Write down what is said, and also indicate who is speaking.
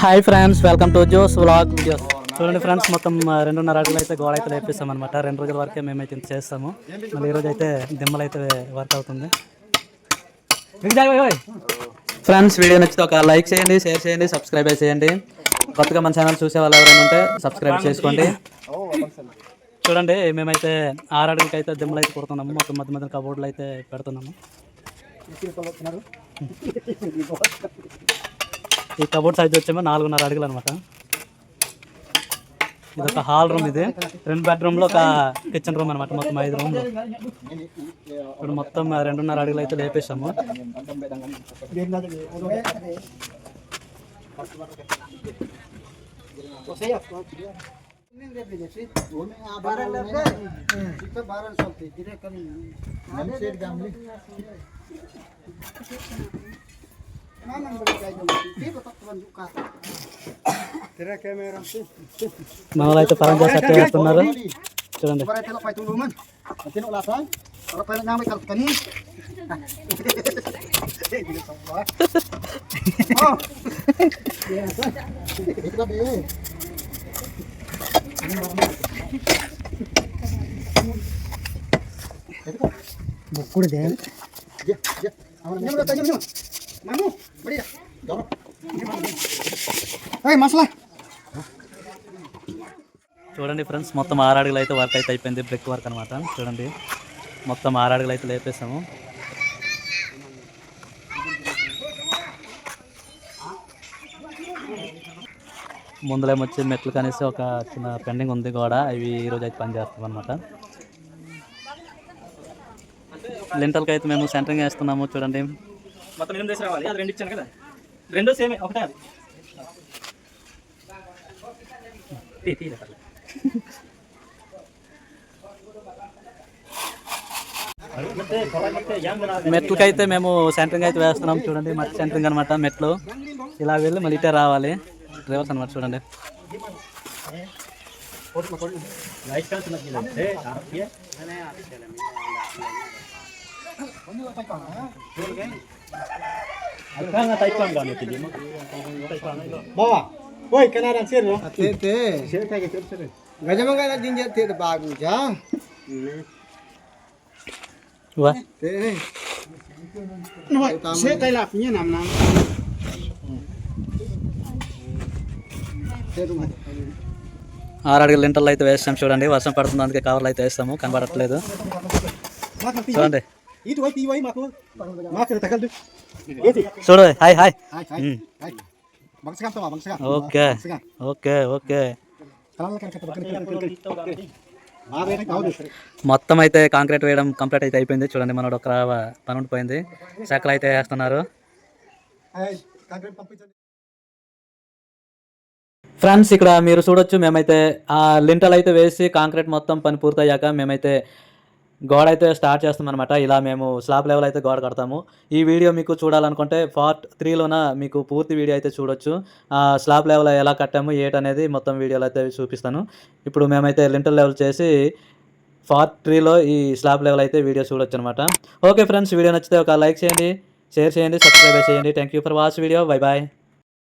Speaker 1: Hi friends, welcome to Jo's vlog videos. చూడండి friends, మొత్తం 2.5 అడుగులు అయితే గోడ అయితే లేపిస్తాం అనమాట. 2 రోజుల వరకే మేమైతే ఇంత చేస్తాము. మళ్ళీ ఈరోజు అయితే దిమ్మలు అయితే వర్క్ అవుతుంది. ఫ్రెండ్స్, వీడియో నచ్చితే ఒక లైక్ చేయండి, షేర్ చేయండి, సబ్స్క్రైబ్ చేయండి. కొత్తగా మన ఛానల్ చూసే వాళ్ళు ఎవరైనా ఉంటే సబ్స్క్రైబ్ చేసుకోండి. చూడండి, మేమైతే 6 అడుగులకి అయితే దిమ్మలు అయితే కుడుతున్నాము. మొత్తం మధ్య మధ్య కబోర్డులు అయితే పెడుతున్నాము. ఈ కబోర్డ్ సైజ్ వచ్చేమో 4.5 అడుగులు అనమాట. ఇది ఒక హాల్ రూమ్, ఇది 2 బెడ్రూమ్లో ఒక కిచెన్ రూమ్ అనమాట. మొత్తం 5 రూమ్లు. ఇప్పుడు మొత్తం 2.5 అడుగులు అయితే లేపేసాము. మామూలు అయితే పరంగా సెట్ చేస్తున్నారు. చూడండి, చూడండి ఫ్రెండ్స్, మొత్తం 6 అడుగులు అయితే వర్క్ అయితే అయిపోయింది. బ్రిక్ వర్క్ అనమాట. చూడండి, మొత్తం 6 అడుగులు అయితే లేపేసాము. ముందులేమొచ్చి మెట్లు కనేసి ఒక చిన్న పెండింగ్ ఉంది గోడ. ఇవి ఈరోజు అయితే పని చేస్తాం అనమాట. లింటల్కి అయితే మేము సెంటరింగ్ వేస్తున్నాము. చూడండి, మొత్తం 8 వేసి రావాలి. అది 2 ఇచ్చాను కదా, 2 సేమ్ ఒకటే. అది మెట్లకైతే మేము సెంటరింగ్ అయితే వేస్తున్నాం. చూడండి, మట్టి సెంటరింగ్ అనమాట. మెట్లు ఇలా వెళ్ళి మళ్ళీ ఇటే రావాలి. డ్రైవర్స్ అనమాట. చూడండి,
Speaker 2: Woi, kena ada sir loh. Tete. Sir kayak gitu sir. Gajah mangga nak jinjat tete bagus ya.
Speaker 1: wah
Speaker 2: Tete. Nah, saya kayak lapinya nam.
Speaker 1: ఆరు అడుగుల లింటర్లు అయితే వేస్తాం. చూడండి, వర్షం పడుతుంది, అందుకే కవర్లు అయితే వేస్తాము. కనబడట్లేదు. చూడండి, చూడు. Hi hi. Okay okay okay. మొత్తం అయితే కాంక్రీట్ వేయడం కంప్లీట్ అయితే అయిపోయింది. చూడండి, మనోడు ఒక పని ఉండిపోయింది. చెక్కలు అయితే వేస్తున్నారు. ఫ్రెండ్స్, ఇక్కడ మీరు చూడొచ్చు, మేమైతే ఆ లింటల్ అయితే వేసి కాంక్రీట్ మొత్తం పని పూర్తయ్యాక మేమైతే గోడ అయితే స్టార్ట్ చేస్తాం అనమాట. ఇలా మేము స్లాబ్ లెవెల్ అయితే గోడ కడతాము. ఈ వీడియో మీకు చూడాలనుకుంటే పార్ట్ 3లోన మీకు పూర్తి వీడియో అయితే చూడొచ్చు. స్లాబ్ లెవెల్ ఎలా కట్టాము ఏంటనేది మొత్తం వీడియోలో అయితే చూపిస్తాను. ఇప్పుడు మేమైతే లింటల్ లెవెల్ చేసి పార్ట్ 3లో ఈ స్లాబ్ లెవెల్ అయితే వీడియో చూడొచ్చు అనమాట. ఓకే ఫ్రెండ్స్, వీడియో నచ్చితే ఒక లైక్ చేయండి, షేర్ చేయండి, సబ్స్క్రైబ్ చేయండి. Thank you for watch video. Bye bye.